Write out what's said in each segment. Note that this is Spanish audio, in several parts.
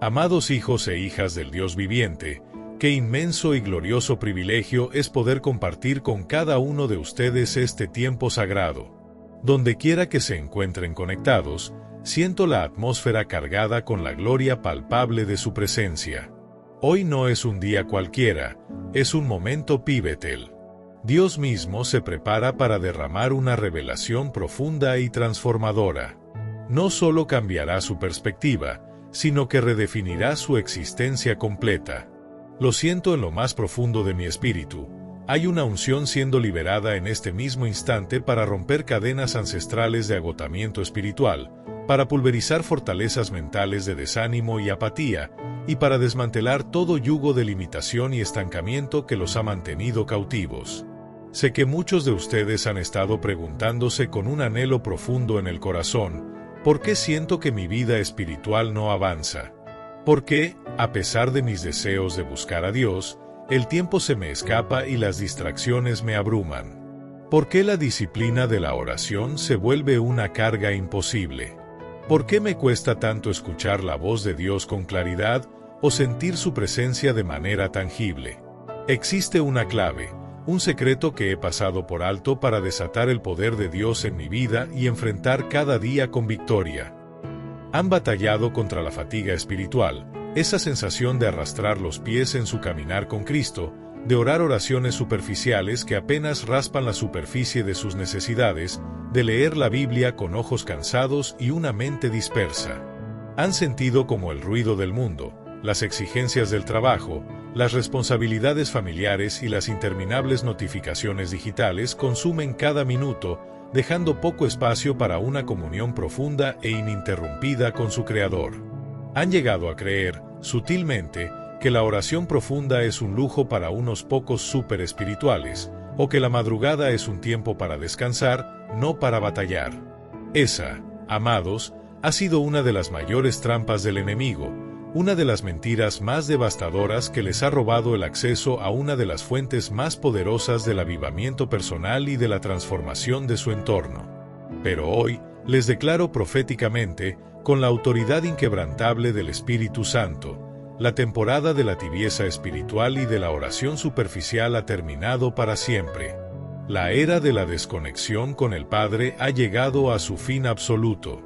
Amados hijos e hijas del Dios viviente, qué inmenso y glorioso privilegio es poder compartir con cada uno de ustedes este tiempo sagrado. Donde quiera que se encuentren conectados, siento la atmósfera cargada con la gloria palpable de su presencia. Hoy no es un día cualquiera, es un momento pivotal. Dios mismo se prepara para derramar una revelación profunda y transformadora. No solo cambiará su perspectiva, sino que redefinirá su existencia completa. Lo siento en lo más profundo de mi espíritu. Hay una unción siendo liberada en este mismo instante para romper cadenas ancestrales de agotamiento espiritual, para pulverizar fortalezas mentales de desánimo y apatía, y para desmantelar todo yugo de limitación y estancamiento que los ha mantenido cautivos. Sé que muchos de ustedes han estado preguntándose con un anhelo profundo en el corazón, ¿por qué siento que mi vida espiritual no avanza? ¿Por qué, a pesar de mis deseos de buscar a Dios, el tiempo se me escapa y las distracciones me abruman? ¿Por qué la disciplina de la oración se vuelve una carga imposible? ¿Por qué me cuesta tanto escuchar la voz de Dios con claridad o sentir su presencia de manera tangible? Existe una clave, un secreto que he pasado por alto para desatar el poder de Dios en mi vida y enfrentar cada día con victoria. Han batallado contra la fatiga espiritual, esa sensación de arrastrar los pies en su caminar con Cristo, de orar oraciones superficiales que apenas raspan la superficie de sus necesidades, de leer la Biblia con ojos cansados y una mente dispersa. Han sentido como el ruido del mundo, las exigencias del trabajo, las responsabilidades familiares y las interminables notificaciones digitales consumen cada minuto, dejando poco espacio para una comunión profunda e ininterrumpida con su Creador. Han llegado a creer, sutilmente, que la oración profunda es un lujo para unos pocos súper espirituales, o que la madrugada es un tiempo para descansar, no para batallar. Esa, amados, ha sido una de las mayores trampas del enemigo, una de las mentiras más devastadoras que les ha robado el acceso a una de las fuentes más poderosas del avivamiento personal y de la transformación de su entorno. Pero hoy, les declaro proféticamente, con la autoridad inquebrantable del Espíritu Santo, la temporada de la tibieza espiritual y de la oración superficial ha terminado para siempre. La era de la desconexión con el Padre ha llegado a su fin absoluto.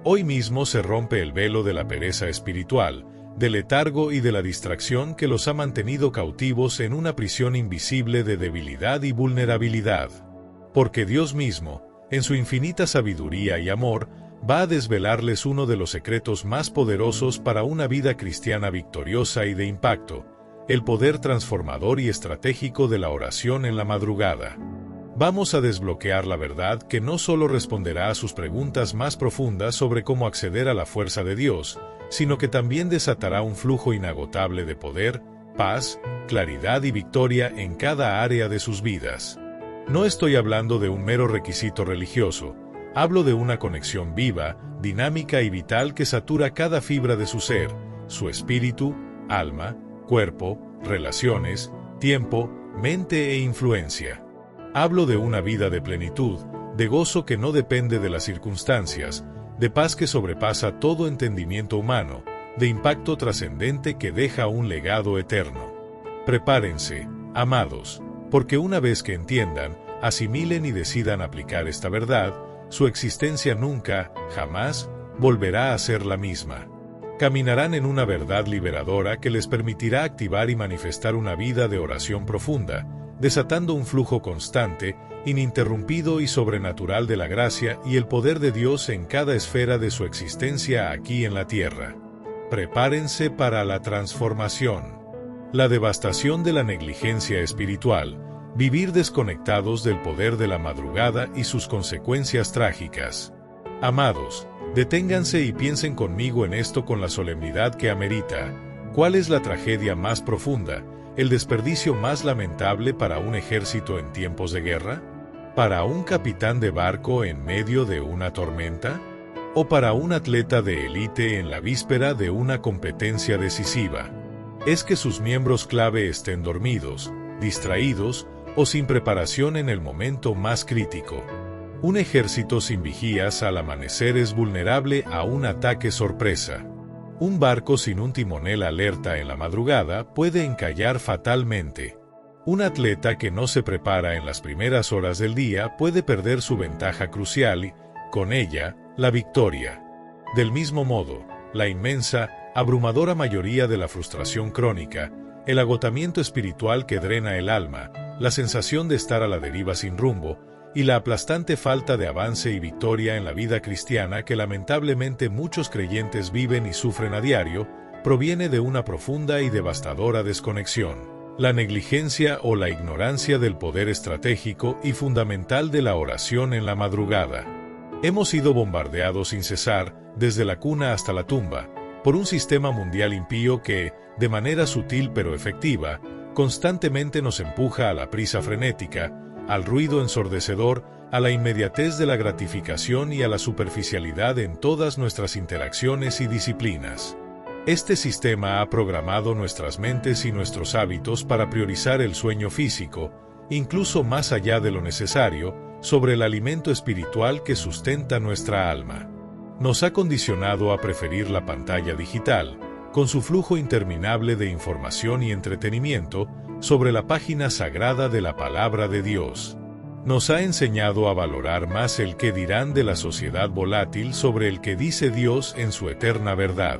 Hoy mismo se rompe el velo de la pereza espiritual, del letargo y de la distracción que los ha mantenido cautivos en una prisión invisible de debilidad y vulnerabilidad. Porque Dios mismo, en su infinita sabiduría y amor, va a desvelarles uno de los secretos más poderosos para una vida cristiana victoriosa y de impacto, el poder transformador y estratégico de la oración en la madrugada. Vamos a desbloquear la verdad que no solo responderá a sus preguntas más profundas sobre cómo acceder a la fuerza de Dios, sino que también desatará un flujo inagotable de poder, paz, claridad y victoria en cada área de sus vidas. No estoy hablando de un mero requisito religioso, hablo de una conexión viva, dinámica y vital que satura cada fibra de su ser, su espíritu, alma, cuerpo, relaciones, tiempo, mente e influencia. Hablo de una vida de plenitud, de gozo que no depende de las circunstancias, de paz que sobrepasa todo entendimiento humano, de impacto trascendente que deja un legado eterno. Prepárense, amados, porque una vez que entiendan, asimilen y decidan aplicar esta verdad, su existencia nunca, jamás, volverá a ser la misma. Caminarán en una verdad liberadora que les permitirá activar y manifestar una vida de oración profunda, desatando un flujo constante, ininterrumpido y sobrenatural de la gracia y el poder de Dios en cada esfera de su existencia aquí en la tierra. Prepárense para la transformación. La devastación de la negligencia espiritual, vivir desconectados del poder de la madrugada y sus consecuencias trágicas. Amados, deténganse y piensen conmigo en esto con la solemnidad que amerita. ¿Cuál es la tragedia más profunda, el desperdicio más lamentable para un ejército en tiempos de guerra? ¿Para un capitán de barco en medio de una tormenta? ¿O para un atleta de élite en la víspera de una competencia decisiva? Es que sus miembros clave estén dormidos, distraídos o sin preparación en el momento más crítico. Un ejército sin vigías al amanecer es vulnerable a un ataque sorpresa. Un barco sin un timonel alerta en la madrugada puede encallar fatalmente. Un atleta que no se prepara en las primeras horas del día puede perder su ventaja crucial y, con ella, la victoria. Del mismo modo, la inmensa, abrumadora mayoría de la frustración crónica, el agotamiento espiritual que drena el alma, la sensación de estar a la deriva sin rumbo, y la aplastante falta de avance y victoria en la vida cristiana que lamentablemente muchos creyentes viven y sufren a diario, proviene de una profunda y devastadora desconexión, la negligencia o la ignorancia del poder estratégico y fundamental de la oración en la madrugada. Hemos sido bombardeados sin cesar, desde la cuna hasta la tumba, por un sistema mundial impío que, de manera sutil pero efectiva, constantemente nos empuja a la prisa frenética, al ruido ensordecedor, a la inmediatez de la gratificación y a la superficialidad en todas nuestras interacciones y disciplinas. Este sistema ha programado nuestras mentes y nuestros hábitos para priorizar el sueño físico, incluso más allá de lo necesario, sobre el alimento espiritual que sustenta nuestra alma. Nos ha condicionado a preferir la pantalla digital, con su flujo interminable de información y entretenimiento, sobre la página sagrada de la palabra de Dios. Nos ha enseñado a valorar más el qué dirán de la sociedad volátil sobre el que dice Dios en su eterna verdad.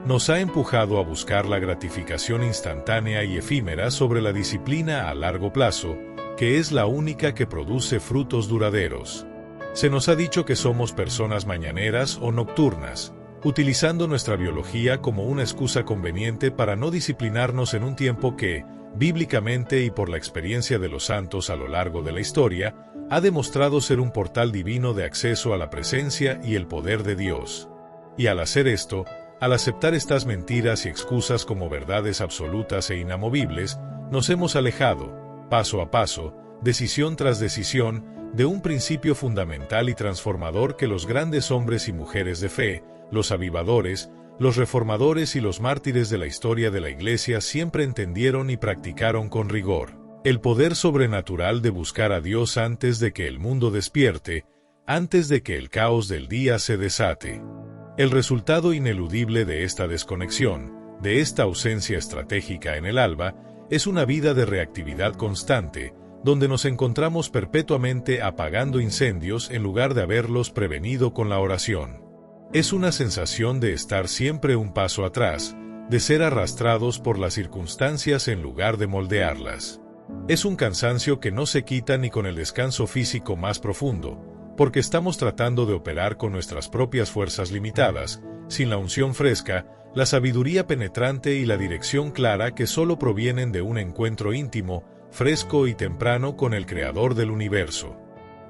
Nos ha empujado a buscar la gratificación instantánea y efímera sobre la disciplina a largo plazo, que es la única que produce frutos duraderos. Se nos ha dicho que somos personas mañaneras o nocturnas, utilizando nuestra biología como una excusa conveniente para no disciplinarnos en un tiempo que, bíblicamente y por la experiencia de los santos a lo largo de la historia, ha demostrado ser un portal divino de acceso a la presencia y el poder de Dios. Y al hacer esto, al aceptar estas mentiras y excusas como verdades absolutas e inamovibles, nos hemos alejado, paso a paso, decisión tras decisión, de un principio fundamental y transformador que los grandes hombres y mujeres de fe, los avivadores, los reformadores y los mártires de la historia de la Iglesia siempre entendieron y practicaron con rigor. El poder sobrenatural de buscar a Dios antes de que el mundo despierte, antes de que el caos del día se desate. El resultado ineludible de esta desconexión, de esta ausencia estratégica en el alba, es una vida de reactividad constante, donde nos encontramos perpetuamente apagando incendios en lugar de haberlos prevenido con la oración. Es una sensación de estar siempre un paso atrás, de ser arrastrados por las circunstancias en lugar de moldearlas. Es un cansancio que no se quita ni con el descanso físico más profundo, porque estamos tratando de operar con nuestras propias fuerzas limitadas, sin la unción fresca, la sabiduría penetrante y la dirección clara que solo provienen de un encuentro íntimo, fresco y temprano con el Creador del universo.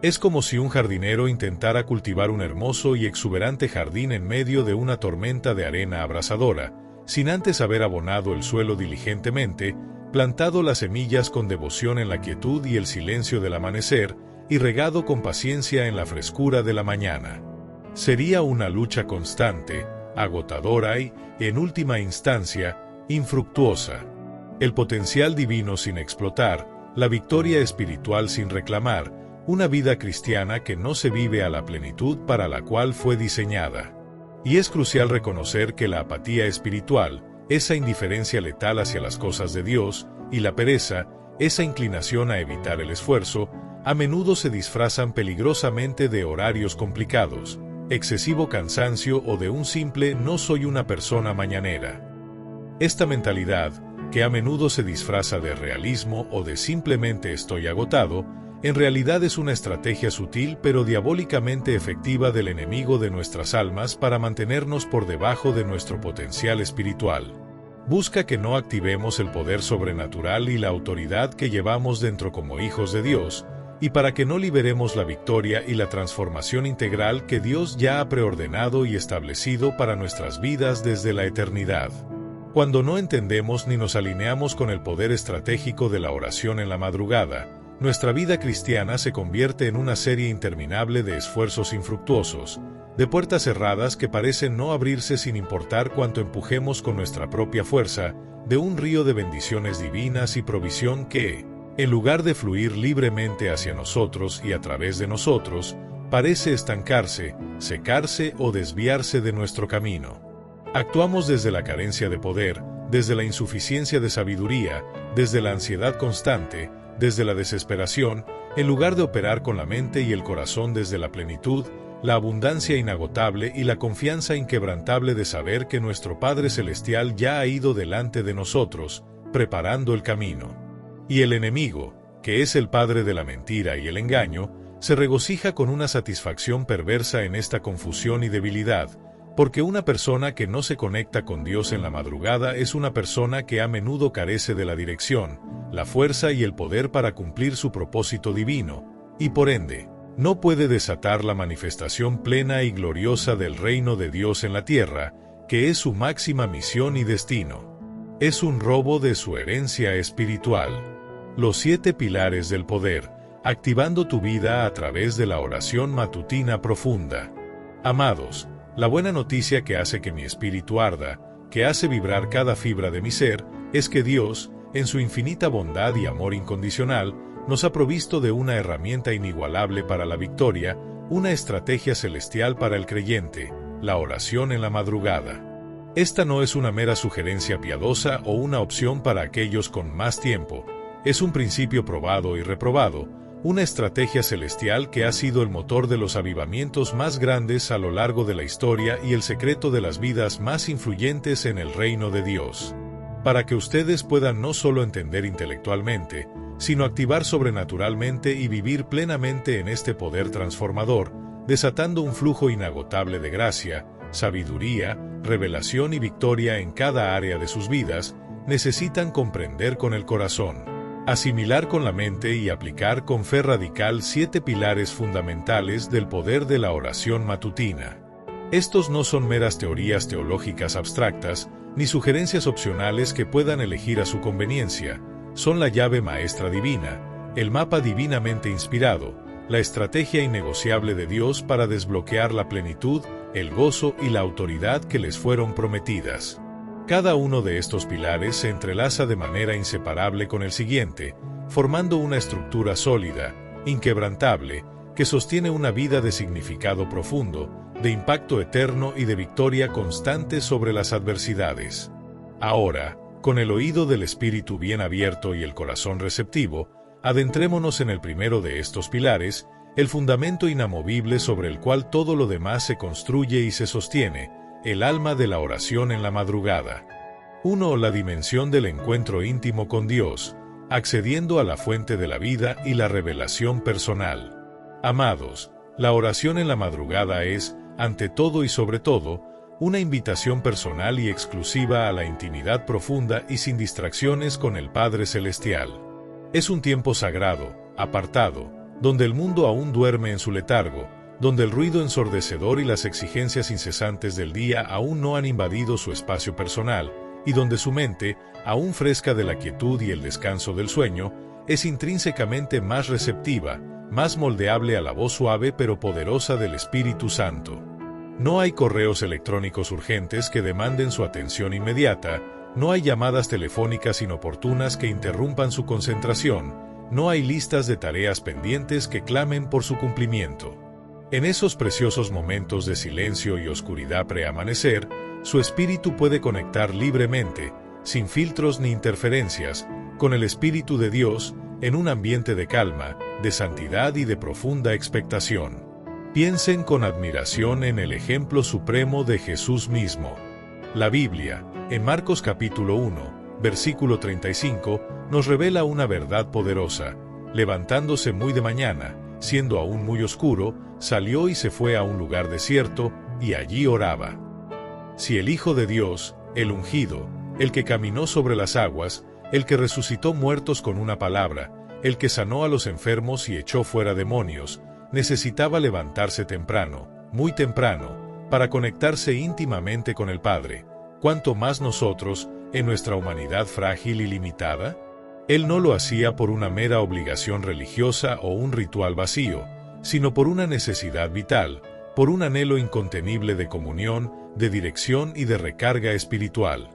Es como si un jardinero intentara cultivar un hermoso y exuberante jardín en medio de una tormenta de arena abrasadora, sin antes haber abonado el suelo diligentemente, plantado las semillas con devoción en la quietud y el silencio del amanecer, y regado con paciencia en la frescura de la mañana. Sería una lucha constante, agotadora y, en última instancia, infructuosa. El potencial divino sin explotar, la victoria espiritual sin reclamar, una vida cristiana que no se vive a la plenitud para la cual fue diseñada. Y es crucial reconocer que la apatía espiritual, esa indiferencia letal hacia las cosas de Dios, y la pereza, esa inclinación a evitar el esfuerzo, a menudo se disfrazan peligrosamente de horarios complicados, excesivo cansancio o de un simple no soy una persona mañanera. Esta mentalidad, que a menudo se disfraza de realismo o de simplemente estoy agotado, en realidad es una estrategia sutil pero diabólicamente efectiva del enemigo de nuestras almas para mantenernos por debajo de nuestro potencial espiritual. Busca que no activemos el poder sobrenatural y la autoridad que llevamos dentro como hijos de Dios, y para que no liberemos la victoria y la transformación integral que Dios ya ha preordenado y establecido para nuestras vidas desde la eternidad. Cuando no entendemos ni nos alineamos con el poder estratégico de la oración en la madrugada, nuestra vida cristiana se convierte en una serie interminable de esfuerzos infructuosos, de puertas cerradas que parecen no abrirse sin importar cuánto empujemos con nuestra propia fuerza, de un río de bendiciones divinas y provisión que, en lugar de fluir libremente hacia nosotros y a través de nosotros, parece estancarse, secarse o desviarse de nuestro camino. Actuamos desde la carencia de poder, desde la insuficiencia de sabiduría, desde la ansiedad constante, desde la desesperación, en lugar de operar con la mente y el corazón desde la plenitud, la abundancia inagotable y la confianza inquebrantable de saber que nuestro Padre Celestial ya ha ido delante de nosotros, preparando el camino. Y el enemigo, que es el padre de la mentira y el engaño, se regocija con una satisfacción perversa en esta confusión y debilidad, porque una persona que no se conecta con Dios en la madrugada es una persona que a menudo carece de la dirección, la fuerza y el poder para cumplir su propósito divino, y por ende, no puede desatar la manifestación plena y gloriosa del reino de Dios en la tierra, que es su máxima misión y destino. Es un robo de su herencia espiritual. Los 7 pilares del poder, activando tu vida a través de la oración matutina profunda. Amados, la buena noticia que hace que mi espíritu arda, que hace vibrar cada fibra de mi ser, es que Dios, en su infinita bondad y amor incondicional, nos ha provisto de una herramienta inigualable para la victoria, una estrategia celestial para el creyente, la oración en la madrugada. Esta no es una mera sugerencia piadosa o una opción para aquellos con más tiempo, es un principio probado y reprobado, una estrategia celestial que ha sido el motor de los avivamientos más grandes a lo largo de la historia y el secreto de las vidas más influyentes en el reino de Dios. Para que ustedes puedan no solo entender intelectualmente, sino activar sobrenaturalmente y vivir plenamente en este poder transformador, desatando un flujo inagotable de gracia, sabiduría, revelación y victoria en cada área de sus vidas, necesitan comprender con el corazón, asimilar con la mente y aplicar con fe radical 7 pilares fundamentales del poder de la oración matutina. Estos no son meras teorías teológicas abstractas, ni sugerencias opcionales que puedan elegir a su conveniencia, son la llave maestra divina, el mapa divinamente inspirado, la estrategia innegociable de Dios para desbloquear la plenitud, el gozo y la autoridad que les fueron prometidas. Cada uno de estos pilares se entrelaza de manera inseparable con el siguiente, formando una estructura sólida, inquebrantable, que sostiene una vida de significado profundo, de impacto eterno y de victoria constante sobre las adversidades. Ahora, con el oído del espíritu bien abierto y el corazón receptivo, adentrémonos en el primero de estos pilares, el fundamento inamovible sobre el cual todo lo demás se construye y se sostiene, el alma de la oración en la madrugada. 1. La dimensión del encuentro íntimo con Dios, accediendo a la fuente de la vida y la revelación personal. Amados, la oración en la madrugada es, ante todo y sobre todo, una invitación personal y exclusiva a la intimidad profunda y sin distracciones con el Padre Celestial. Es un tiempo sagrado, apartado, donde el mundo aún duerme en su letargo, donde el ruido ensordecedor y las exigencias incesantes del día aún no han invadido su espacio personal, y donde su mente, aún fresca de la quietud y el descanso del sueño, es intrínsecamente más receptiva, más moldeable a la voz suave pero poderosa del Espíritu Santo. No hay correos electrónicos urgentes que demanden su atención inmediata, no hay llamadas telefónicas inoportunas que interrumpan su concentración, no hay listas de tareas pendientes que clamen por su cumplimiento. En esos preciosos momentos de silencio y oscuridad preamanecer, su espíritu puede conectar libremente, sin filtros ni interferencias, con el Espíritu de Dios, en un ambiente de calma, de santidad y de profunda expectación. Piensen con admiración en el ejemplo supremo de Jesús mismo. La Biblia, en Marcos capítulo 1, versículo 35, nos revela una verdad poderosa. Levantándose muy de mañana, siendo aún muy oscuro, salió y se fue a un lugar desierto, y allí oraba. Si el Hijo de Dios, el ungido, el que caminó sobre las aguas, el que resucitó muertos con una palabra, el que sanó a los enfermos y echó fuera demonios, necesitaba levantarse temprano, muy temprano, para conectarse íntimamente con el Padre, ¿cuánto más nosotros, en nuestra humanidad frágil y limitada? Él no lo hacía por una mera obligación religiosa o un ritual vacío, sino por una necesidad vital, por un anhelo incontenible de comunión, de dirección y de recarga espiritual.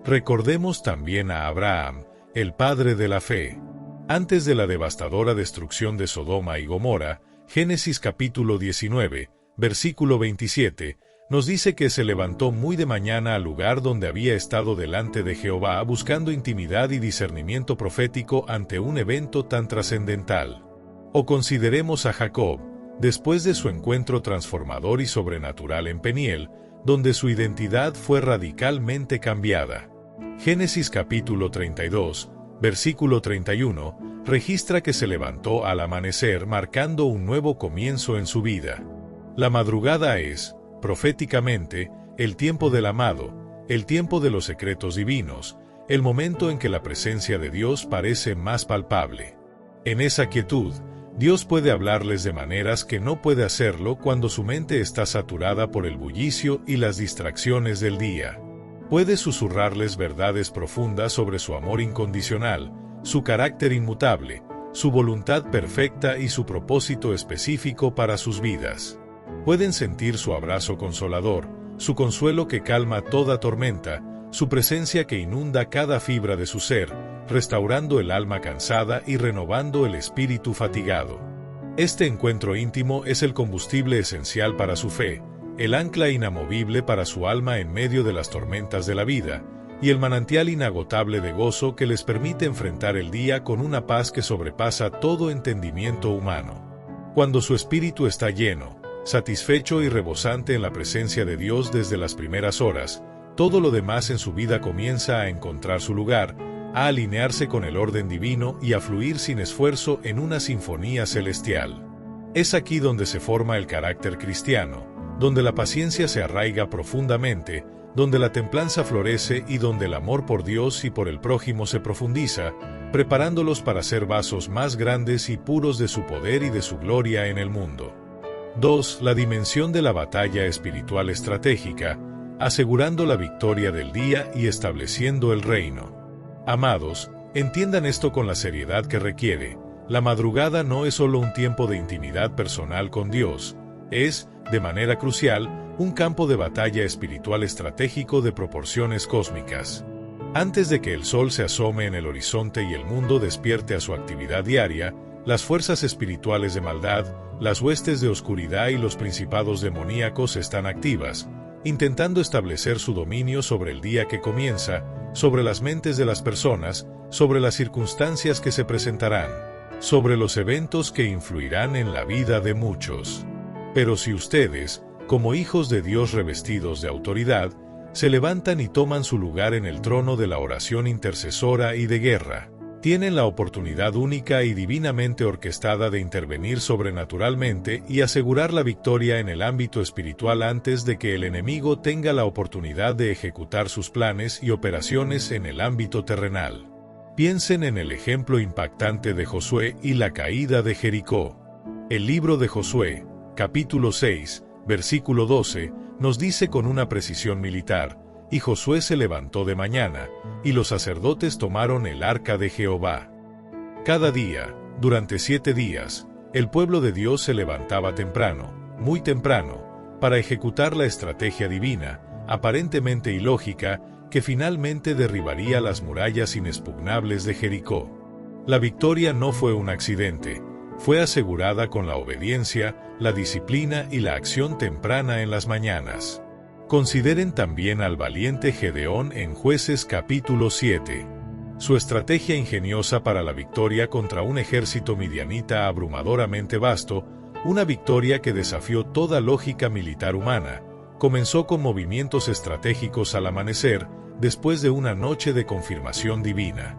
Recordemos también a Abraham, el padre de la fe. Antes de la devastadora destrucción de Sodoma y Gomorra, Génesis capítulo 19, versículo 27, nos dice que se levantó muy de mañana al lugar donde había estado delante de Jehová buscando intimidad y discernimiento profético ante un evento tan trascendental. O consideremos a Jacob, después de su encuentro transformador y sobrenatural en Peniel, donde su identidad fue radicalmente cambiada. Génesis capítulo 32, versículo 31, registra que se levantó al amanecer marcando un nuevo comienzo en su vida. La madrugada es, proféticamente, el tiempo del amado, el tiempo de los secretos divinos, el momento en que la presencia de Dios parece más palpable. En esa quietud, Dios puede hablarles de maneras que no puede hacerlo cuando su mente está saturada por el bullicio y las distracciones del día. Puede susurrarles verdades profundas sobre su amor incondicional, su carácter inmutable, su voluntad perfecta y su propósito específico para sus vidas. Pueden sentir su abrazo consolador, su consuelo que calma toda tormenta, su presencia que inunda cada fibra de su ser, restaurando el alma cansada y renovando el espíritu fatigado. Este encuentro íntimo es el combustible esencial para su fe, el ancla inamovible para su alma en medio de las tormentas de la vida, y el manantial inagotable de gozo que les permite enfrentar el día con una paz que sobrepasa todo entendimiento humano. Cuando su espíritu está lleno, satisfecho y rebosante en la presencia de Dios desde las primeras horas, todo lo demás en su vida comienza a encontrar su lugar, a alinearse con el orden divino y a fluir sin esfuerzo en una sinfonía celestial. Es aquí donde se forma el carácter cristiano, donde la paciencia se arraiga profundamente, donde la templanza florece y donde el amor por Dios y por el prójimo se profundiza, preparándolos para ser vasos más grandes y puros de su poder y de su gloria en el mundo. 2. La dimensión de la batalla espiritual estratégica, asegurando la victoria del día y estableciendo el reino. Amados, entiendan esto con la seriedad que requiere. La madrugada no es solo un tiempo de intimidad personal con Dios, es, de manera crucial, un campo de batalla espiritual estratégico de proporciones cósmicas. Antes de que el sol se asome en el horizonte y el mundo despierte a su actividad diaria, las fuerzas espirituales de maldad, las huestes de oscuridad y los principados demoníacos están activas, intentando establecer su dominio sobre el día que comienza, sobre las mentes de las personas, sobre las circunstancias que se presentarán, sobre los eventos que influirán en la vida de muchos. Pero si ustedes, como hijos de Dios revestidos de autoridad, se levantan y toman su lugar en el trono de la oración intercesora y de guerra, tienen la oportunidad única y divinamente orquestada de intervenir sobrenaturalmente y asegurar la victoria en el ámbito espiritual antes de que el enemigo tenga la oportunidad de ejecutar sus planes y operaciones en el ámbito terrenal. Piensen en el ejemplo impactante de Josué y la caída de Jericó. El libro de Josué, capítulo 6, versículo 12, nos dice con una precisión militar: y Josué se levantó de mañana, y los sacerdotes tomaron el arca de Jehová. Cada día, durante 7 días, el pueblo de Dios se levantaba temprano, muy temprano, para ejecutar la estrategia divina, aparentemente ilógica, que finalmente derribaría las murallas inexpugnables de Jericó. La victoria no fue un accidente, fue asegurada con la obediencia, la disciplina y la acción temprana en las mañanas. Consideren también al valiente Gedeón en Jueces capítulo 7. Su estrategia ingeniosa para la victoria contra un ejército midianita abrumadoramente vasto, una victoria que desafió toda lógica militar humana, comenzó con movimientos estratégicos al amanecer, después de una noche de confirmación divina.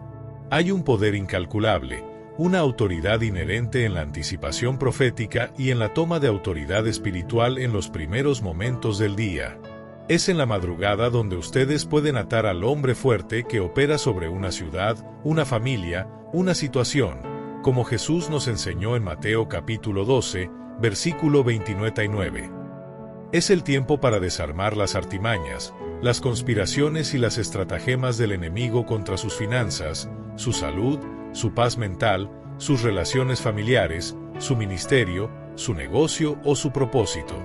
Hay un poder incalculable, una autoridad inherente en la anticipación profética y en la toma de autoridad espiritual en los primeros momentos del día. Es en la madrugada donde ustedes pueden atar al hombre fuerte que opera sobre una ciudad, una familia, una situación, como Jesús nos enseñó en Mateo capítulo 12, versículo 29. Es el tiempo para desarmar las artimañas, las conspiraciones y las estratagemas del enemigo contra sus finanzas, su salud, su paz mental, sus relaciones familiares, su ministerio, su negocio o su propósito.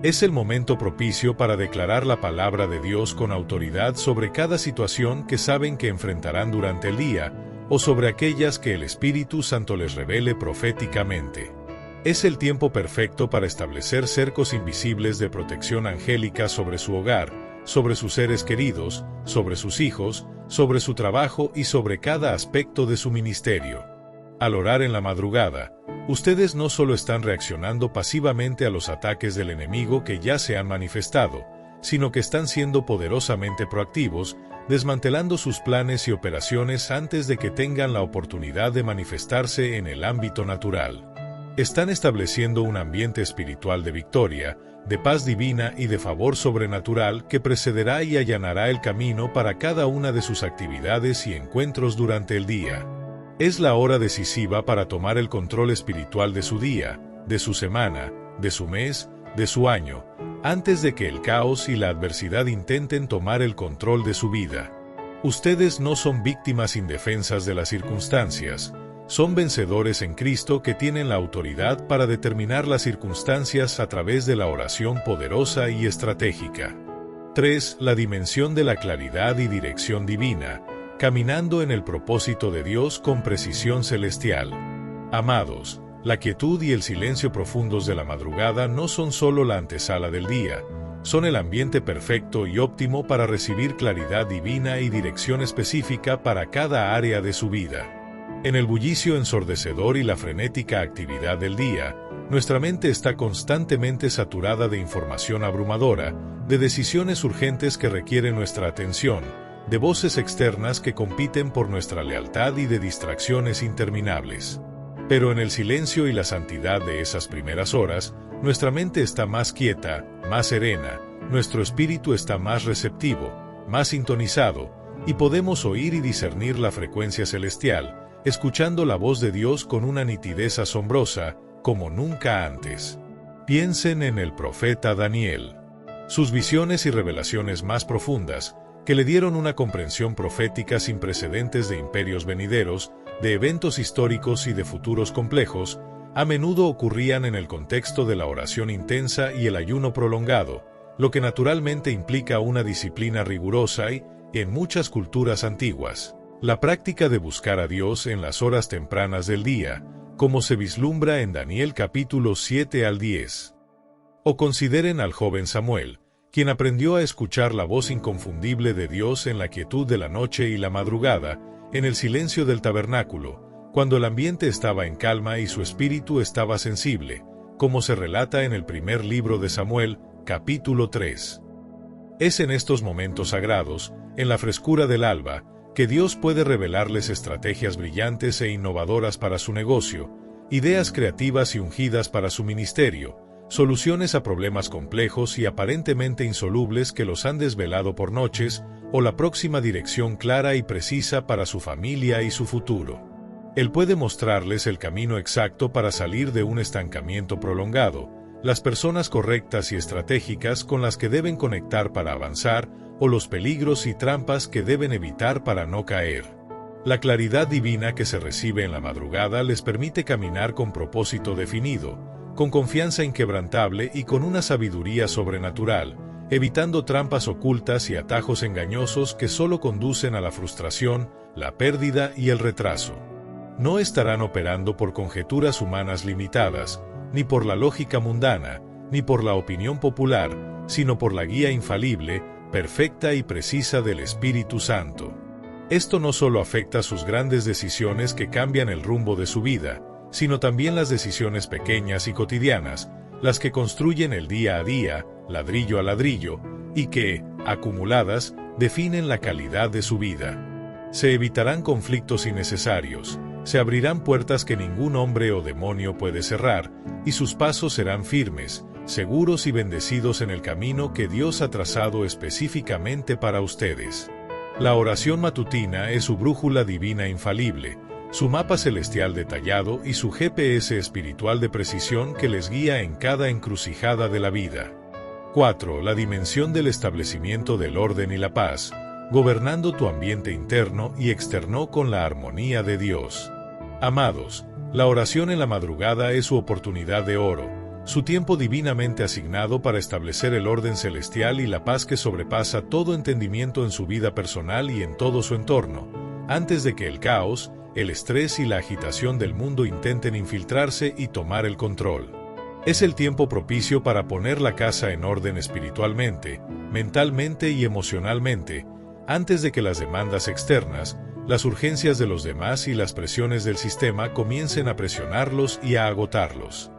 Es el momento propicio para declarar la palabra de Dios con autoridad sobre cada situación que saben que enfrentarán durante el día, o sobre aquellas que el Espíritu Santo les revele proféticamente. Es el tiempo perfecto para establecer cercos invisibles de protección angélica sobre su hogar, sobre sus seres queridos, sobre sus hijos, sobre su trabajo y sobre cada aspecto de su ministerio. Al orar en la madrugada, ustedes no solo están reaccionando pasivamente a los ataques del enemigo que ya se han manifestado, sino que están siendo poderosamente proactivos, desmantelando sus planes y operaciones antes de que tengan la oportunidad de manifestarse en el ámbito natural. Están estableciendo un ambiente espiritual de victoria, de paz divina y de favor sobrenatural que precederá y allanará el camino para cada una de sus actividades y encuentros durante el día. Es la hora decisiva para tomar el control espiritual de su día, de su semana, de su mes, de su año, antes de que el caos y la adversidad intenten tomar el control de su vida. Ustedes no son víctimas indefensas de las circunstancias, son vencedores en Cristo que tienen la autoridad para determinar las circunstancias a través de la oración poderosa y estratégica. 3. La dimensión de la claridad y dirección divina, caminando en el propósito de Dios con precisión celestial. Amados, la quietud y el silencio profundos de la madrugada no son solo la antesala del día, son el ambiente perfecto y óptimo para recibir claridad divina y dirección específica para cada área de su vida. En el bullicio ensordecedor y la frenética actividad del día, nuestra mente está constantemente saturada de información abrumadora, de decisiones urgentes que requieren nuestra atención, de voces externas que compiten por nuestra lealtad y de distracciones interminables. Pero en el silencio y la santidad de esas primeras horas, nuestra mente está más quieta, más serena, nuestro espíritu está más receptivo, más sintonizado, y podemos oír y discernir la frecuencia celestial, escuchando la voz de Dios con una nitidez asombrosa, como nunca antes. Piensen en el profeta Daniel. Sus visiones y revelaciones más profundas, que le dieron una comprensión profética sin precedentes de imperios venideros, de eventos históricos y de futuros complejos, a menudo ocurrían en el contexto de la oración intensa y el ayuno prolongado, lo que naturalmente implica una disciplina rigurosa y, en muchas culturas antiguas, la práctica de buscar a Dios en las horas tempranas del día, como se vislumbra en Daniel capítulos 7 al 10. O consideren al joven Samuel, quien aprendió a escuchar la voz inconfundible de Dios en la quietud de la noche y la madrugada, en el silencio del tabernáculo, cuando el ambiente estaba en calma y su espíritu estaba sensible, como se relata en el primer libro de Samuel, capítulo 3. Es en estos momentos sagrados, en la frescura del alba, que Dios puede revelarles estrategias brillantes e innovadoras para su negocio, ideas creativas y ungidas para su ministerio, soluciones a problemas complejos y aparentemente insolubles que los han desvelado por noches, o la próxima dirección clara y precisa para su familia y su futuro. Él puede mostrarles el camino exacto para salir de un estancamiento prolongado, las personas correctas y estratégicas con las que deben conectar para avanzar, o los peligros y trampas que deben evitar para no caer. La claridad divina que se recibe en la madrugada les permite caminar con propósito definido, con confianza inquebrantable y con una sabiduría sobrenatural, evitando trampas ocultas y atajos engañosos que solo conducen a la frustración, la pérdida y el retraso. No estarán operando por conjeturas humanas limitadas, ni por la lógica mundana, ni por la opinión popular, sino por la guía infalible, perfecta y precisa del Espíritu Santo. Esto no solo afecta sus grandes decisiones que cambian el rumbo de su vida, sino también las decisiones pequeñas y cotidianas, las que construyen el día a día, ladrillo a ladrillo, y que, acumuladas, definen la calidad de su vida. Se evitarán conflictos innecesarios, se abrirán puertas que ningún hombre o demonio puede cerrar, y sus pasos serán firmes, seguros y bendecidos en el camino que Dios ha trazado específicamente para ustedes. La oración matutina es su brújula divina infalible, su mapa celestial detallado y su GPS espiritual de precisión que les guía en cada encrucijada de la vida. 4. La dimensión del establecimiento del orden y la paz, gobernando tu ambiente interno y externo con la armonía de Dios. Amados, la oración en la madrugada es su oportunidad de oro, su tiempo divinamente asignado para establecer el orden celestial y la paz que sobrepasa todo entendimiento en su vida personal y en todo su entorno, antes de que el caos, el estrés y la agitación del mundo intenten infiltrarse y tomar el control. Es el tiempo propicio para poner la casa en orden espiritualmente, mentalmente y emocionalmente, antes de que las demandas externas, las urgencias de los demás y las presiones del sistema comiencen a presionarlos y a agotarlos.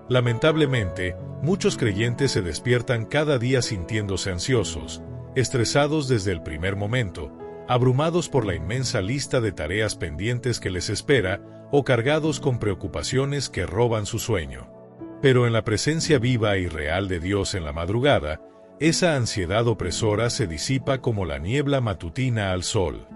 Lamentablemente, muchos creyentes se despiertan cada día sintiéndose ansiosos, estresados desde el primer momento, abrumados por la inmensa lista de tareas pendientes que les espera o cargados con preocupaciones que roban su sueño. Pero en la presencia viva y real de Dios en la madrugada, esa ansiedad opresora se disipa como la niebla matutina al sol.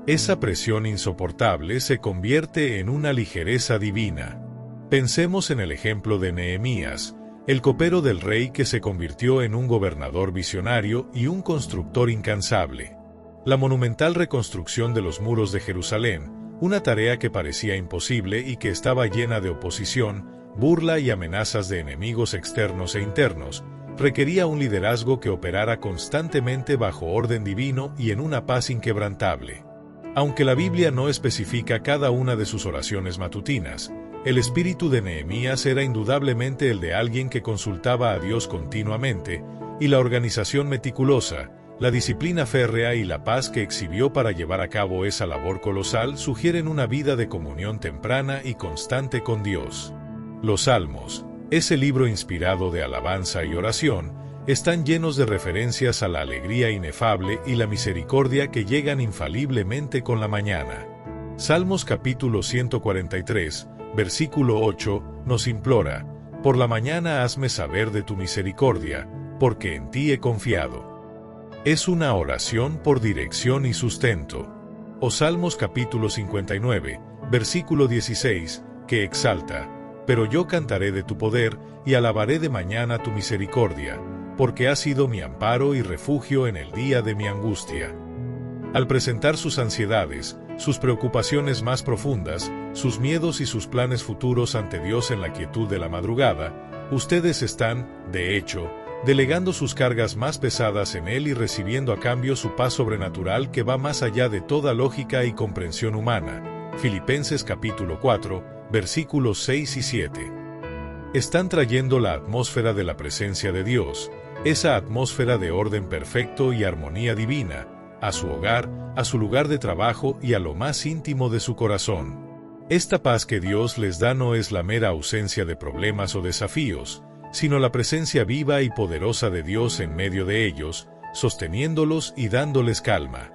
Esa presión insoportable se convierte en una ligereza divina. Pensemos en el ejemplo de Nehemías, el copero del rey que se convirtió en un gobernador visionario y un constructor incansable. La monumental reconstrucción de los muros de Jerusalén, una tarea que parecía imposible y que estaba llena de oposición, burla y amenazas de enemigos externos e internos, requería un liderazgo que operara constantemente bajo orden divino y en una paz inquebrantable. Aunque la Biblia no especifica cada una de sus oraciones matutinas, el espíritu de Nehemías era indudablemente el de alguien que consultaba a Dios continuamente, y la organización meticulosa, la disciplina férrea y la paz que exhibió para llevar a cabo esa labor colosal sugieren una vida de comunión temprana y constante con Dios. Los Salmos, ese libro inspirado de alabanza y oración, están llenos de referencias a la alegría inefable y la misericordia que llegan infaliblemente con la mañana. Salmos capítulo 143, versículo 8, nos implora: «Por la mañana hazme saber de tu misericordia, porque en ti he confiado». Es una oración por dirección y sustento. O Salmos capítulo 59, versículo 16, que exalta: «Pero yo cantaré de tu poder, y alabaré de mañana tu misericordia, porque has sido mi amparo y refugio en el día de mi angustia». Al presentar sus ansiedades, sus preocupaciones más profundas, sus miedos y sus planes futuros ante Dios en la quietud de la madrugada, ustedes están, de hecho, delegando sus cargas más pesadas en Él y recibiendo a cambio su paz sobrenatural que va más allá de toda lógica y comprensión humana. Filipenses capítulo 4, versículos 6 y 7. Están trayendo la atmósfera de la presencia de Dios, esa atmósfera de orden perfecto y armonía divina, a su hogar, a su lugar de trabajo y a lo más íntimo de su corazón. Esta paz que Dios les da no es la mera ausencia de problemas o desafíos, sino la presencia viva y poderosa de Dios en medio de ellos, sosteniéndolos y dándoles calma.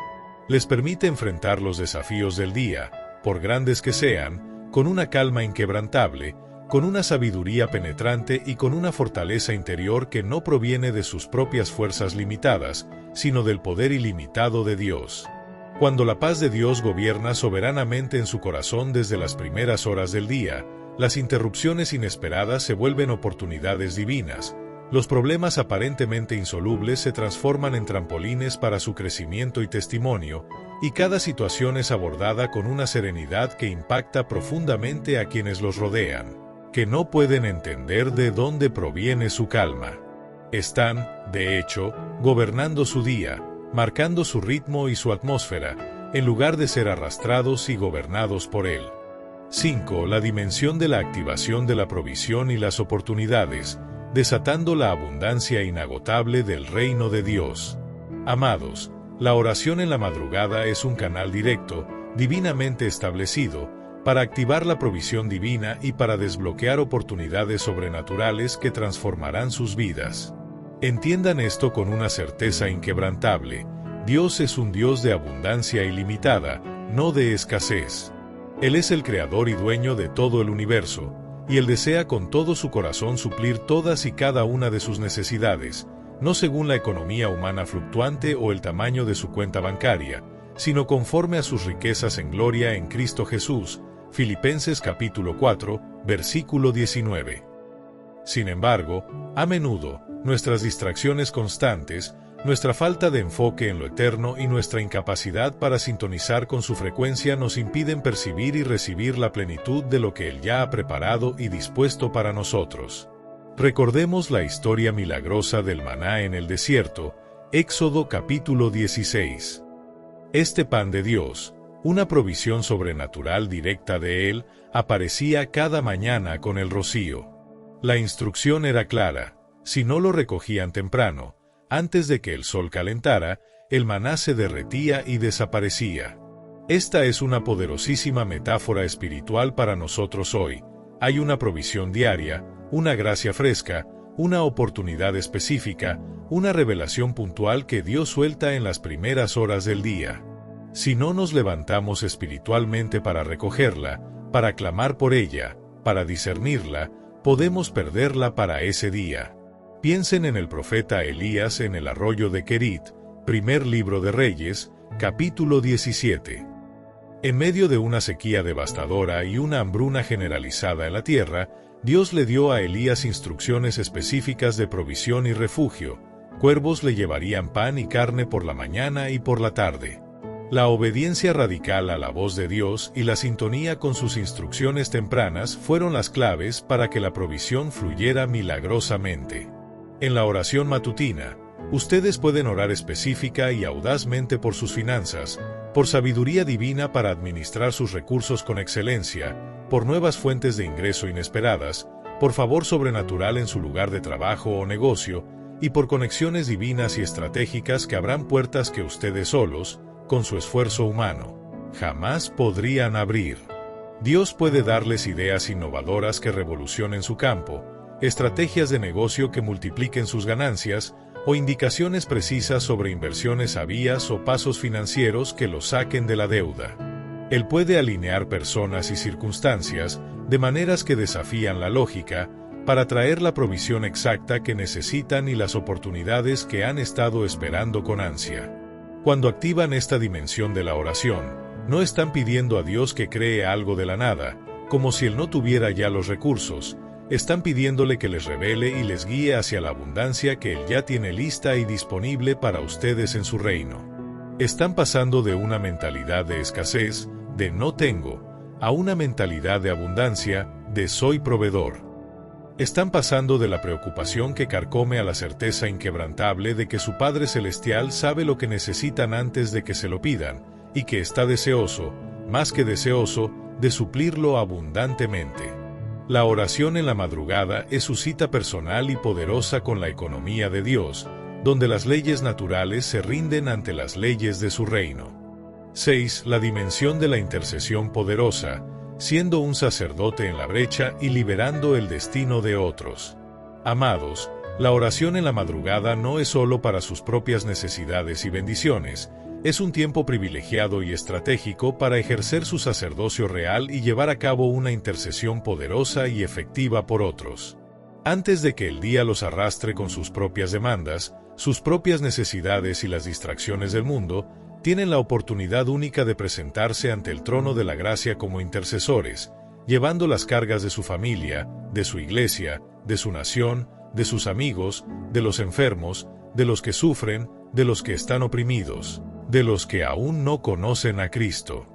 Les permite enfrentar los desafíos del día, por grandes que sean, con una calma inquebrantable, con una sabiduría penetrante y con una fortaleza interior que no proviene de sus propias fuerzas limitadas, sino del poder ilimitado de Dios. Cuando la paz de Dios gobierna soberanamente en su corazón desde las primeras horas del día, las interrupciones inesperadas se vuelven oportunidades divinas, los problemas aparentemente insolubles se transforman en trampolines para su crecimiento y testimonio, y cada situación es abordada con una serenidad que impacta profundamente a quienes los rodean, que no pueden entender de dónde proviene su calma. Están, de hecho, gobernando su día, marcando su ritmo y su atmósfera, en lugar de ser arrastrados y gobernados por él. 5. La dimensión de la activación de la provisión y las oportunidades, desatando la abundancia inagotable del reino de Dios. Amados, la oración en la madrugada es un canal directo, divinamente establecido, para activar la provisión divina y para desbloquear oportunidades sobrenaturales que transformarán sus vidas. Entiendan esto con una certeza inquebrantable: Dios es un Dios de abundancia ilimitada, no de escasez. Él es el creador y dueño de todo el universo, y Él desea con todo su corazón suplir todas y cada una de sus necesidades, no según la economía humana fluctuante o el tamaño de su cuenta bancaria, sino conforme a sus riquezas en gloria en Cristo Jesús. Filipenses capítulo 4, versículo 19. Sin embargo, a menudo, nuestras distracciones constantes, nuestra falta de enfoque en lo eterno y nuestra incapacidad para sintonizar con su frecuencia nos impiden percibir y recibir la plenitud de lo que Él ya ha preparado y dispuesto para nosotros. Recordemos la historia milagrosa del maná en el desierto, Éxodo capítulo 16. Este pan de Dios, Una provisión sobrenatural directa de Él aparecía cada mañana con el rocío. La instrucción era clara: si no lo recogían temprano, antes de que el sol calentara, el maná se derretía y desaparecía. Esta es una poderosísima metáfora espiritual para nosotros hoy. Hay una provisión diaria, una gracia fresca, una oportunidad específica, una revelación puntual que Dios suelta en las primeras horas del día. Si no nos levantamos espiritualmente para recogerla, para clamar por ella, para discernirla, podemos perderla para ese día. Piensen en el profeta Elías en el arroyo de Querit, primer libro de Reyes, capítulo 17. En medio de una sequía devastadora y una hambruna generalizada en la tierra, Dios le dio a Elías instrucciones específicas de provisión y refugio. Cuervos le llevarían pan y carne por la mañana y por la tarde. La obediencia radical a la voz de Dios y la sintonía con sus instrucciones tempranas fueron las claves para que la provisión fluyera milagrosamente. En la oración matutina, ustedes pueden orar específica y audazmente por sus finanzas, por sabiduría divina para administrar sus recursos con excelencia, por nuevas fuentes de ingreso inesperadas, por favor sobrenatural en su lugar de trabajo o negocio, y por conexiones divinas y estratégicas que abran puertas que ustedes solos, con su esfuerzo humano, jamás podrían abrir. Dios puede darles ideas innovadoras que revolucionen su campo, estrategias de negocio que multipliquen sus ganancias, o indicaciones precisas sobre inversiones sabias o pasos financieros que los saquen de la deuda. Él puede alinear personas y circunstancias de maneras que desafían la lógica para traer la provisión exacta que necesitan y las oportunidades que han estado esperando con ansia. Cuando activan esta dimensión de la oración, no están pidiendo a Dios que cree algo de la nada, como si Él no tuviera ya los recursos. Están pidiéndole que les revele y les guíe hacia la abundancia que Él ya tiene lista y disponible para ustedes en su reino. Están pasando de una mentalidad de escasez, de no tengo, a una mentalidad de abundancia, de soy proveedor. Están pasando de la preocupación que carcome a la certeza inquebrantable de que su Padre Celestial sabe lo que necesitan antes de que se lo pidan, y que está deseoso, más que deseoso, de suplirlo abundantemente. La oración en la madrugada es su cita personal y poderosa con la economía de Dios, donde las leyes naturales se rinden ante las leyes de su reino. 6. La dimensión de la intercesión poderosa, siendo un sacerdote en la brecha y liberando el destino de otros. Amados, la oración en la madrugada no es solo para sus propias necesidades y bendiciones, es un tiempo privilegiado y estratégico para ejercer su sacerdocio real y llevar a cabo una intercesión poderosa y efectiva por otros. Antes de que el día los arrastre con sus propias demandas, sus propias necesidades y las distracciones del mundo, tienen la oportunidad única de presentarse ante el trono de la gracia como intercesores, llevando las cargas de su familia, de su iglesia, de su nación, de sus amigos, de los enfermos, de los que sufren, de los que están oprimidos, de los que aún no conocen a Cristo.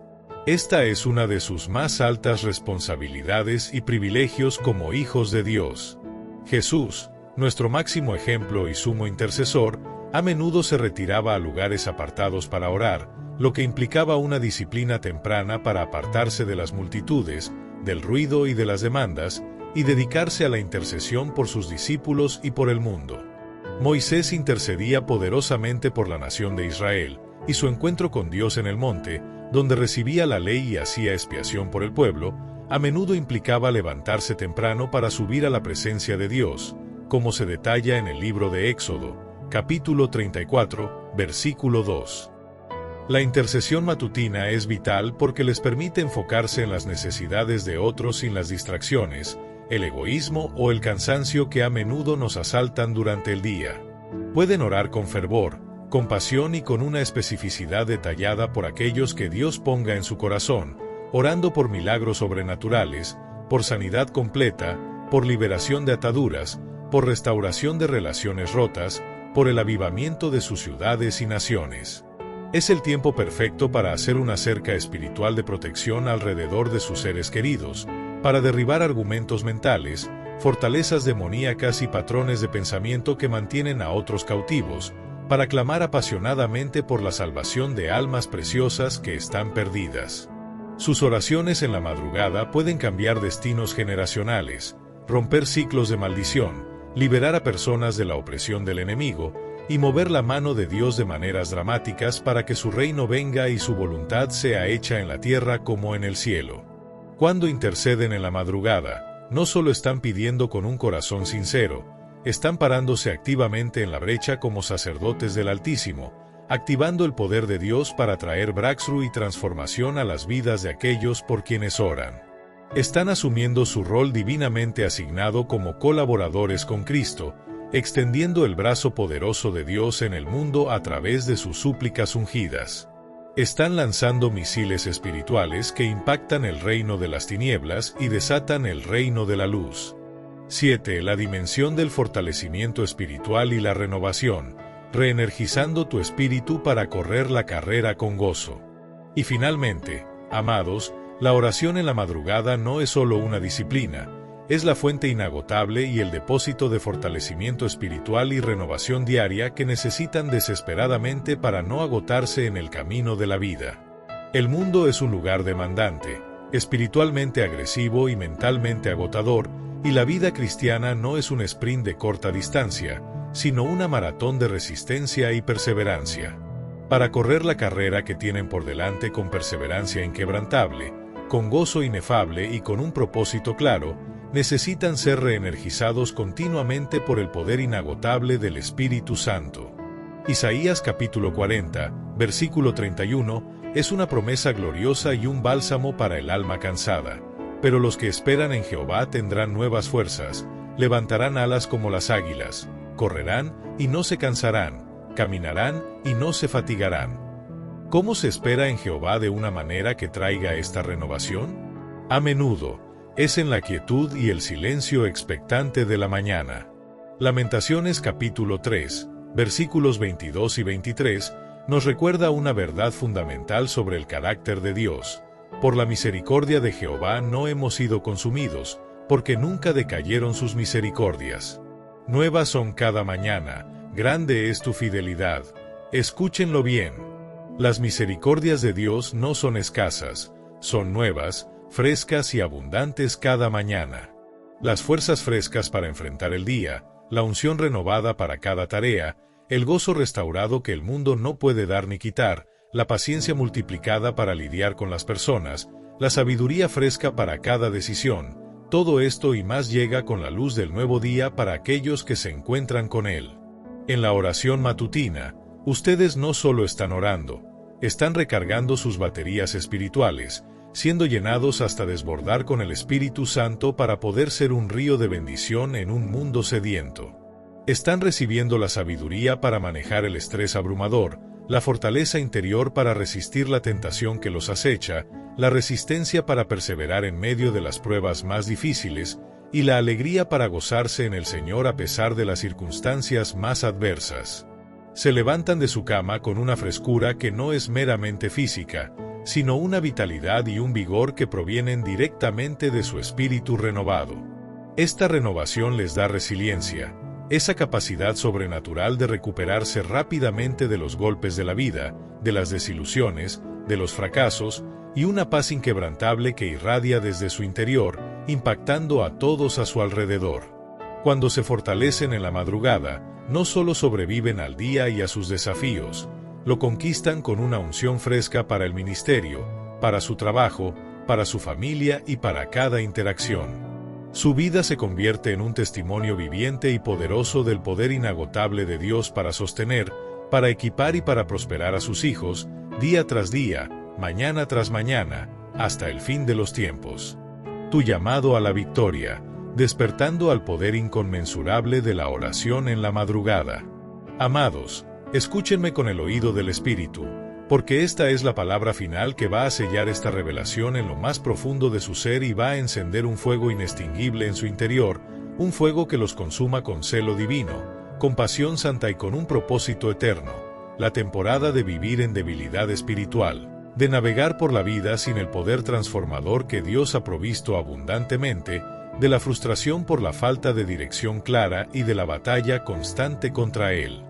Esta es una de sus más altas responsabilidades y privilegios como hijos de Dios. Jesús, nuestro máximo ejemplo y sumo intercesor, a menudo se retiraba a lugares apartados para orar, lo que implicaba una disciplina temprana para apartarse de las multitudes, del ruido y de las demandas, y dedicarse a la intercesión por sus discípulos y por el mundo. Moisés intercedía poderosamente por la nación de Israel, y su encuentro con Dios en el monte, donde recibía la ley y hacía expiación por el pueblo, a menudo implicaba levantarse temprano para subir a la presencia de Dios, como se detalla en el libro de Éxodo, capítulo 34, versículo 2. La intercesión matutina es vital porque les permite enfocarse en las necesidades de otros sin las distracciones, el egoísmo o el cansancio que a menudo nos asaltan durante el día. Pueden orar con fervor, con pasión y con una especificidad detallada por aquellos que Dios ponga en su corazón, orando por milagros sobrenaturales, por sanidad completa, por liberación de ataduras, por restauración de relaciones rotas, por el avivamiento de sus ciudades y naciones. Es el tiempo perfecto para hacer una cerca espiritual de protección alrededor de sus seres queridos, para derribar argumentos mentales, fortalezas demoníacas y patrones de pensamiento que mantienen a otros cautivos, para clamar apasionadamente por la salvación de almas preciosas que están perdidas. Sus oraciones en la madrugada pueden cambiar destinos generacionales, romper ciclos de maldición, liberar a personas de la opresión del enemigo y mover la mano de Dios de maneras dramáticas para que su reino venga y su voluntad sea hecha en la tierra como en el cielo. Cuando interceden en la madrugada, no solo están pidiendo con un corazón sincero, están parándose activamente en la brecha como sacerdotes del Altísimo, activando el poder de Dios para traer breakthrough y transformación a las vidas de aquellos por quienes oran. Están asumiendo su rol divinamente asignado como colaboradores con Cristo, extendiendo el brazo poderoso de Dios en el mundo a través de sus súplicas ungidas. Están lanzando misiles espirituales que impactan el reino de las tinieblas y desatan el reino de la luz. 7. La dimensión del fortalecimiento espiritual y la renovación, reenergizando tu espíritu para correr la carrera con gozo. Y finalmente, amados, la oración en la madrugada no es solo una disciplina, es la fuente inagotable y el depósito de fortalecimiento espiritual y renovación diaria que necesitan desesperadamente para no agotarse en el camino de la vida. El mundo es un lugar demandante, espiritualmente agresivo y mentalmente agotador, y la vida cristiana no es un sprint de corta distancia, sino una maratón de resistencia y perseverancia. Para correr la carrera que tienen por delante con perseverancia inquebrantable, con gozo inefable y con un propósito claro, necesitan ser reenergizados continuamente por el poder inagotable del Espíritu Santo. Isaías capítulo 40, versículo 31, es una promesa gloriosa y un bálsamo para el alma cansada. Pero los que esperan en Jehová tendrán nuevas fuerzas, levantarán alas como las águilas, correrán y no se cansarán, caminarán y no se fatigarán. ¿Cómo se espera en Jehová de una manera que traiga esta renovación? A menudo, es en la quietud y el silencio expectante de la mañana. Lamentaciones capítulo 3, versículos 22 y 23, nos recuerda una verdad fundamental sobre el carácter de Dios. Por la misericordia de Jehová no hemos sido consumidos, porque nunca decayeron sus misericordias. Nuevas son cada mañana, grande es tu fidelidad. Escúchenlo bien. Las misericordias de Dios no son escasas, son nuevas, frescas y abundantes cada mañana. Las fuerzas frescas para enfrentar el día, la unción renovada para cada tarea, el gozo restaurado que el mundo no puede dar ni quitar, la paciencia multiplicada para lidiar con las personas, la sabiduría fresca para cada decisión, todo esto y más llega con la luz del nuevo día para aquellos que se encuentran con Él. En la oración matutina, ustedes no solo están orando, están recargando sus baterías espirituales, siendo llenados hasta desbordar con el Espíritu Santo para poder ser un río de bendición en un mundo sediento. Están recibiendo la sabiduría para manejar el estrés abrumador, la fortaleza interior para resistir la tentación que los acecha, la resistencia para perseverar en medio de las pruebas más difíciles, y la alegría para gozarse en el Señor a pesar de las circunstancias más adversas. Se levantan de su cama con una frescura que no es meramente física, sino una vitalidad y un vigor que provienen directamente de su espíritu renovado. Esta renovación les da resiliencia, esa capacidad sobrenatural de recuperarse rápidamente de los golpes de la vida, de las desilusiones, de los fracasos, y una paz inquebrantable que irradia desde su interior, impactando a todos a su alrededor. Cuando se fortalecen en la madrugada, no solo sobreviven al día y a sus desafíos, lo conquistan con una unción fresca para el ministerio, para su trabajo, para su familia y para cada interacción. Su vida se convierte en un testimonio viviente y poderoso del poder inagotable de Dios para sostener, para equipar y para prosperar a sus hijos, día tras día, mañana tras mañana, hasta el fin de los tiempos. Tu llamado a la victoria, despertando al poder inconmensurable de la oración en la madrugada. Amados, escúchenme con el oído del Espíritu, porque esta es la palabra final que va a sellar esta revelación en lo más profundo de su ser y va a encender un fuego inextinguible en su interior, un fuego que los consuma con celo divino, con pasión santa y con un propósito eterno, la temporada de vivir en debilidad espiritual, de navegar por la vida sin el poder transformador que Dios ha provisto abundantemente, de la frustración por la falta de dirección clara y de la batalla constante contra Él.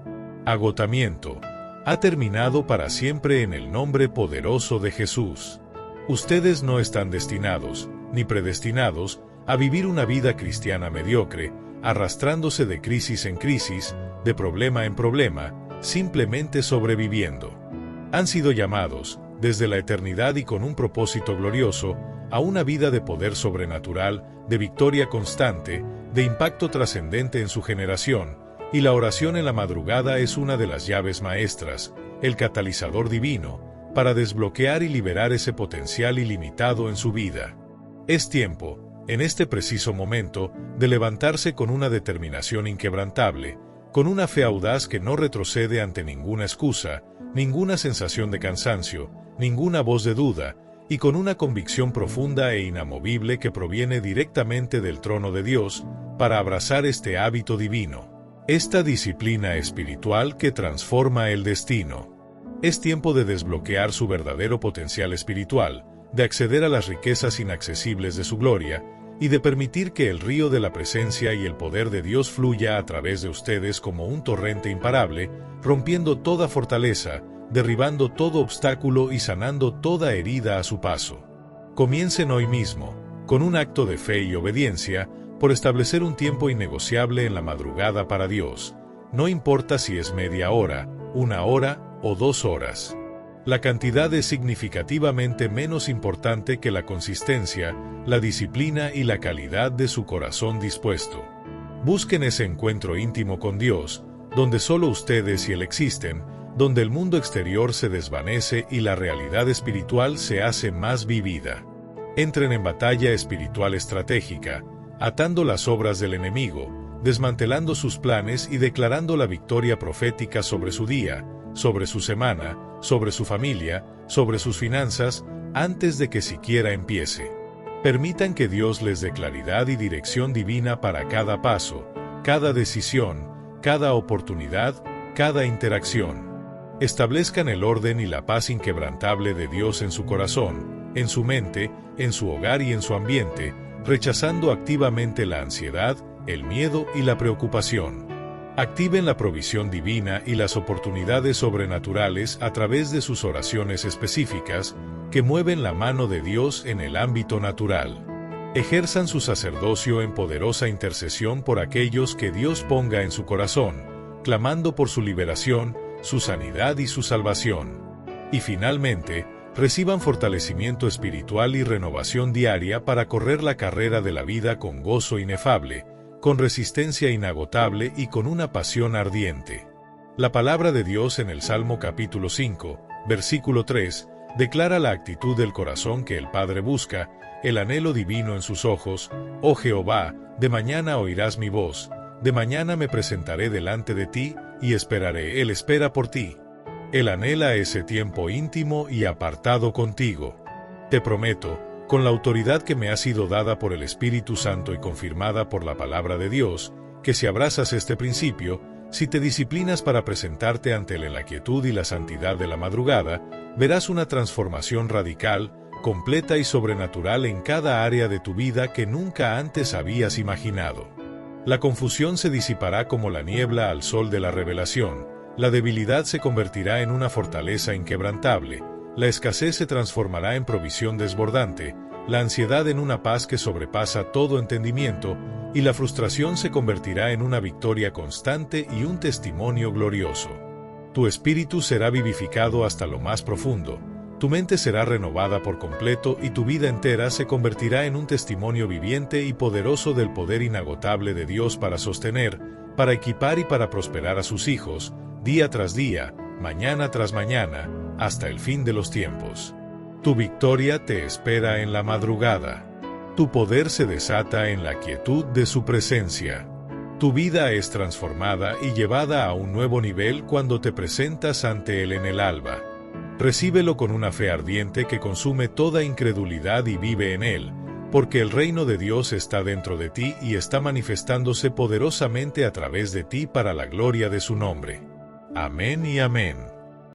agotamiento, ha terminado para siempre en el nombre poderoso de Jesús. Ustedes no están destinados, ni predestinados, a vivir una vida cristiana mediocre, arrastrándose de crisis en crisis, de problema en problema, simplemente sobreviviendo. Han sido llamados, desde la eternidad y con un propósito glorioso, a una vida de poder sobrenatural, de victoria constante, de impacto trascendente en su generación, y la oración en la madrugada es una de las llaves maestras, el catalizador divino, para desbloquear y liberar ese potencial ilimitado en su vida. Es tiempo, en este preciso momento, de levantarse con una determinación inquebrantable, con una fe audaz que no retrocede ante ninguna excusa, ninguna sensación de cansancio, ninguna voz de duda, y con una convicción profunda e inamovible que proviene directamente del trono de Dios, para abrazar este hábito divino, esta disciplina espiritual que transforma el destino. Es tiempo de desbloquear su verdadero potencial espiritual, de acceder a las riquezas inaccesibles de su gloria, y de permitir que el río de la presencia y el poder de Dios fluya a través de ustedes como un torrente imparable, rompiendo toda fortaleza, derribando todo obstáculo y sanando toda herida a su paso. Comiencen hoy mismo, con un acto de fe y obediencia, por establecer un tiempo innegociable en la madrugada para Dios. No importa si es media hora, 1 hora o 2 horas. La cantidad es significativamente menos importante que la consistencia, la disciplina y la calidad de su corazón dispuesto. Busquen ese encuentro íntimo con Dios, donde solo ustedes y Él existen, donde el mundo exterior se desvanece y la realidad espiritual se hace más vivida. Entren en batalla espiritual estratégica, atando las obras del enemigo, desmantelando sus planes y declarando la victoria profética sobre su día, sobre su semana, sobre su familia, sobre sus finanzas, antes de que siquiera empiece. Permitan que Dios les dé claridad y dirección divina para cada paso, cada decisión, cada oportunidad, cada interacción. Establezcan el orden y la paz inquebrantable de Dios en su corazón, en su mente, en su hogar y en su ambiente, rechazando activamente la ansiedad, el miedo y la preocupación. Activen la provisión divina y las oportunidades sobrenaturales a través de sus oraciones específicas que mueven la mano de Dios en el ámbito natural. Ejerzan su sacerdocio en poderosa intercesión por aquellos que Dios ponga en su corazón, clamando por su liberación, su sanidad y su salvación. Y finalmente, reciban fortalecimiento espiritual y renovación diaria para correr la carrera de la vida con gozo inefable, con resistencia inagotable y con una pasión ardiente. La palabra de Dios en el Salmo capítulo 5, versículo 3, declara la actitud del corazón que el Padre busca, el anhelo divino en sus ojos. Oh Jehová, de mañana oirás mi voz, de mañana me presentaré delante de ti, y esperaré. Él espera por ti. Él anhela ese tiempo íntimo y apartado contigo. Te prometo, con la autoridad que me ha sido dada por el Espíritu Santo y confirmada por la palabra de Dios, que si abrazas este principio, si te disciplinas para presentarte ante Él en la quietud y la santidad de la madrugada, verás una transformación radical, completa y sobrenatural en cada área de tu vida que nunca antes habías imaginado. La confusión se disipará como la niebla al sol de la revelación, la debilidad se convertirá en una fortaleza inquebrantable, la escasez se transformará en provisión desbordante, la ansiedad en una paz que sobrepasa todo entendimiento, y la frustración se convertirá en una victoria constante y un testimonio glorioso. Tu espíritu será vivificado hasta lo más profundo, tu mente será renovada por completo y tu vida entera se convertirá en un testimonio viviente y poderoso del poder inagotable de Dios para sostener, para equipar y para prosperar a sus hijos, día tras día, mañana tras mañana, hasta el fin de los tiempos. Tu victoria te espera en la madrugada. Tu poder se desata en la quietud de su presencia. Tu vida es transformada y llevada a un nuevo nivel cuando te presentas ante Él en el alba. Recíbelo con una fe ardiente que consume toda incredulidad y vive en Él, porque el reino de Dios está dentro de ti y está manifestándose poderosamente a través de ti para la gloria de su nombre. Amén y amén.